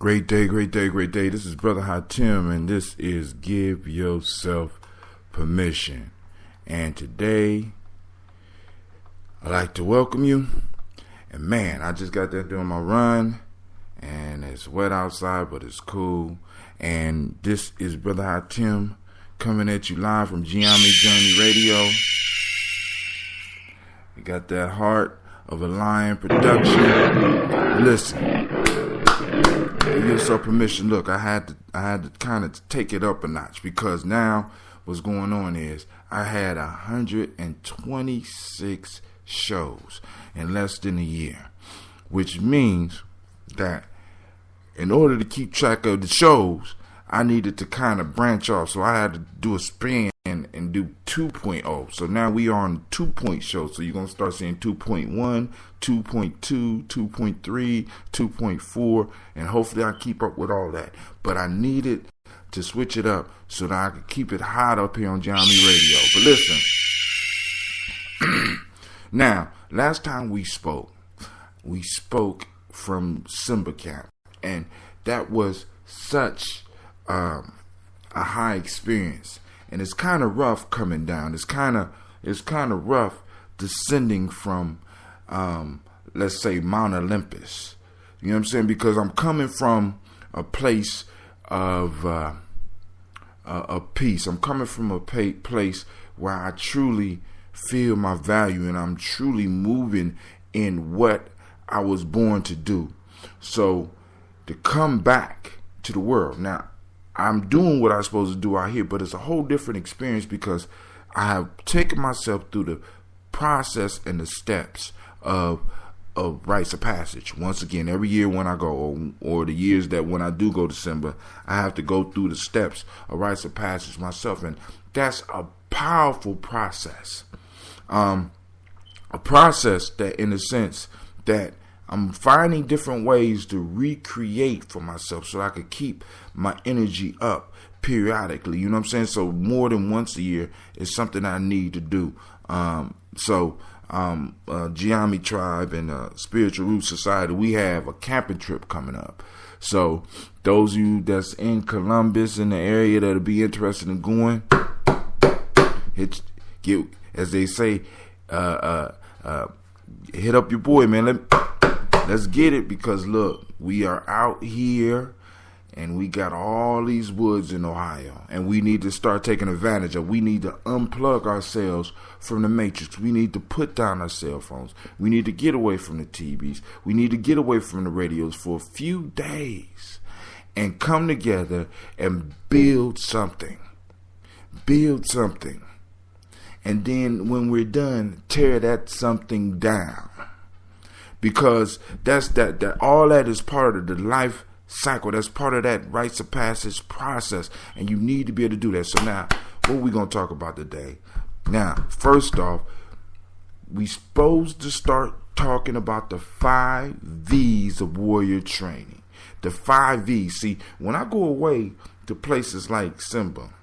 Great day, great day, great day. This is Brother Hatim, and this is Give Yourself Permission. And today, I'd like to welcome you. And man, I just got done doing my run, and it's wet outside, but it's cool. And this is Brother Hatim coming at you live from Gianni Journey Radio. You got that heart of a lion production. Listen. Give yourself permission. Look, I had to kind of take it up a notch, because now what's going on is I had 126 shows in less than a year, which means that in order to keep track of the shows, I needed to kind of branch off. So I had to do a span and do 2.0. So now we are on 2 shows. So you're going to start seeing 2.1, 2.2, 2.3, 2.4, and hopefully I keep up with all that. But I needed to switch it up so that I could keep it hot up here on Johnny Radio. But listen, now, last time we spoke from Simba Camp, and that was such a high experience. And it's kind of rough coming down. It's kind of rough descending from, let's say, Mount Olympus. You know what I'm saying? Because I'm coming from a place of peace. I'm coming from a place where I truly feel my value, and I'm truly moving in what I was born to do. So to come back to the world now, I'm doing what I'm supposed to do out here, but it's a whole different experience because I have taken myself through the process and the steps of rites of passage. Once again, every year when I go, or the years that when I do go to Simba, I have to go through the steps of rites of passage myself, and that's a powerful process. A process that, in the sense that I'm finding different ways to recreate for myself so I could keep my energy up periodically. You know what I'm saying? So more than once a year is something I need to do. Giami Tribe and Spiritual Root Society, we have a camping trip coming up. So those of you that's in Columbus, in the area, that'll be interested in going, get, as they say, hit up your boy, man. Let's get it, because look, we are out here and we got all these woods in Ohio, and we need to start taking advantage of. We need to unplug ourselves from the matrix. We need to put down our cell phones. We need to get away from the TVs. We need to get away from the radios for a few days and come together and build something. Build something. And then when we're done, tear that something down. Because that's that all that is part of the life cycle. That's part of that rites of passage process. And you need to be able to do that. So now, what are we going to talk about today? Now, first off, we're supposed to start talking about the 5 V's of warrior training. The 5 V's. See, when I go away to places like Simba,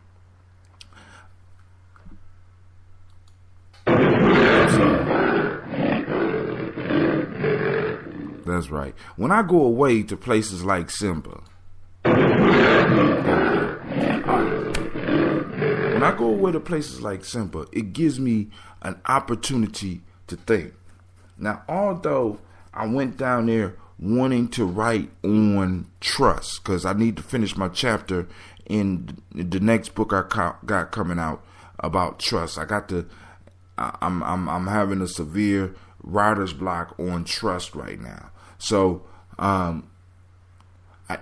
that's right. When I go away to places like Simba, it gives me an opportunity to think. Now, although I went down there wanting to write on trust, because I need to finish my chapter in the next book I got coming out about trust. I'm having a severe writer's block on trust right now. So I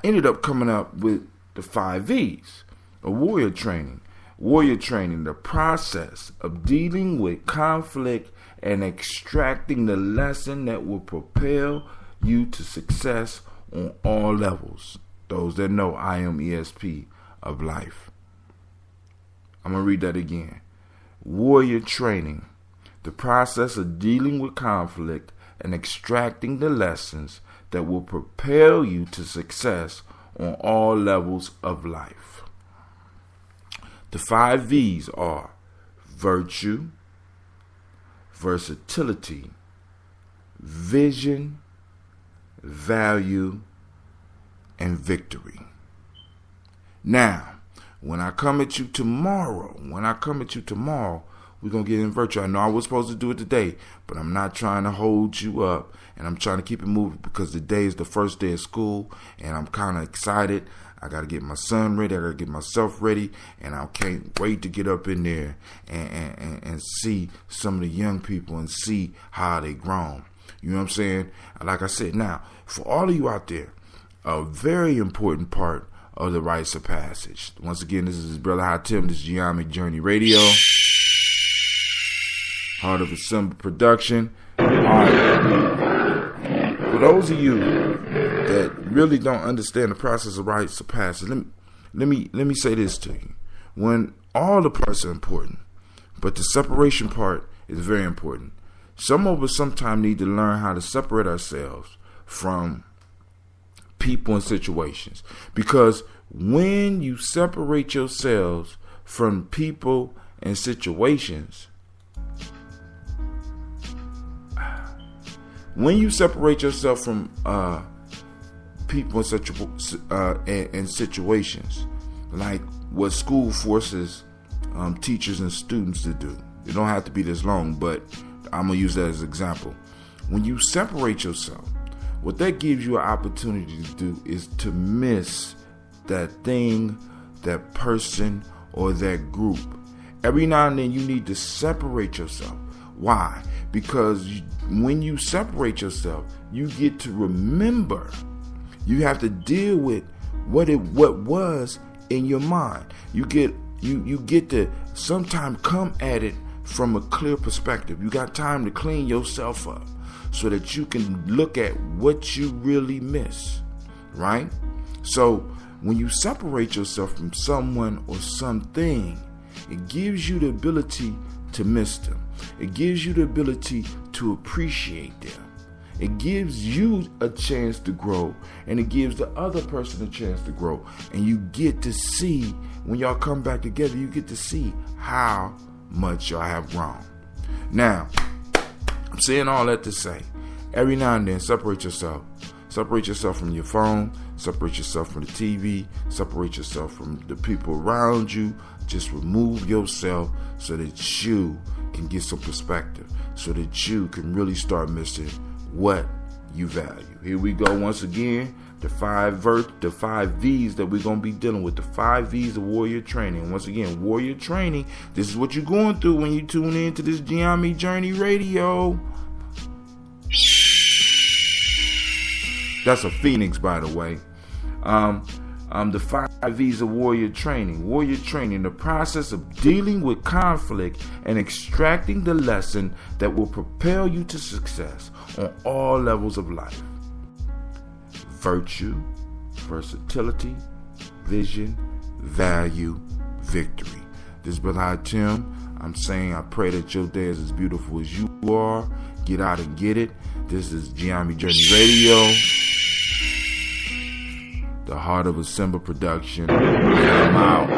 ended up coming up with the 5 V's of warrior training. Warrior training, the process of dealing with conflict and extracting the lesson that will propel you to success on all levels. Those that know I am ESP of life. I'm going to read that again. Warrior training, the process of dealing with conflict and extracting the lessons that will propel you to success on all levels of life. The 5 V's are virtue, versatility, vision, value, and victory. Now, when I come at you tomorrow, we're going to get in virtue. I know I was supposed to do it today, but I'm not trying to hold you up, and I'm trying to keep it moving because today is the first day of school, and I'm kind of excited. I got to get my son ready. I got to get myself ready, and I can't wait to get up in there and see some of the young people and see how they grown. You know what I'm saying? Like I said, now, for all of you out there, a very important part of the rites of passage. Once again, this is his brother High Tim. This is Giammi Journey Radio. Heart of a Simba production. All right. For those of you that really don't understand the process of rites of passage, let me say this to you. When all the parts are important, but the separation part is very important. Some of us sometimes need to learn how to separate ourselves from people and situations. Because when you separate yourselves from people and situations, when you separate yourself from people and situations, like what school forces teachers and students to do, it don't have to be this long, but I'm going to use that as an example. When you separate yourself, what that gives you an opportunity to do is to miss that thing, that person, or that group. Every now and then you need to separate yourself. Why? Because when you separate yourself, you get to remember. You have to deal with what was in your mind. You get to sometimes come at it from a clear perspective. You got time to clean yourself up so that you can look at what you really miss, right? So when you separate yourself from someone or something, it gives you the ability to miss them. It gives you the ability to appreciate them. It gives you a chance to grow, and it gives the other person a chance to grow. And you get to see, when y'all come back together, you get to see how much y'all have grown. Now, I'm saying all that to say, every now and then, separate yourself. Separate yourself from your phone. Separate yourself from the TV. Separate yourself from the people around you. Just remove yourself so that you can get some perspective, so that you can really start missing what you value. Here we go once again. The five V's that we're going to be dealing with. The 5 V's of warrior training. Once again, warrior training. This is what you're going through when you tune in to this Giammi Journey Radio. That's a phoenix, by the way. The 5 V's of warrior training. Warrior training, the process of dealing with conflict and extracting the lesson that will propel you to success on all levels of life. Virtue, versatility, vision, value, victory. This is Brother High Tim. I'm saying I pray that your day is as beautiful as you are. Get out and get it. This is Giammi Journey Radio. The Heart of a Simba production. I'm out.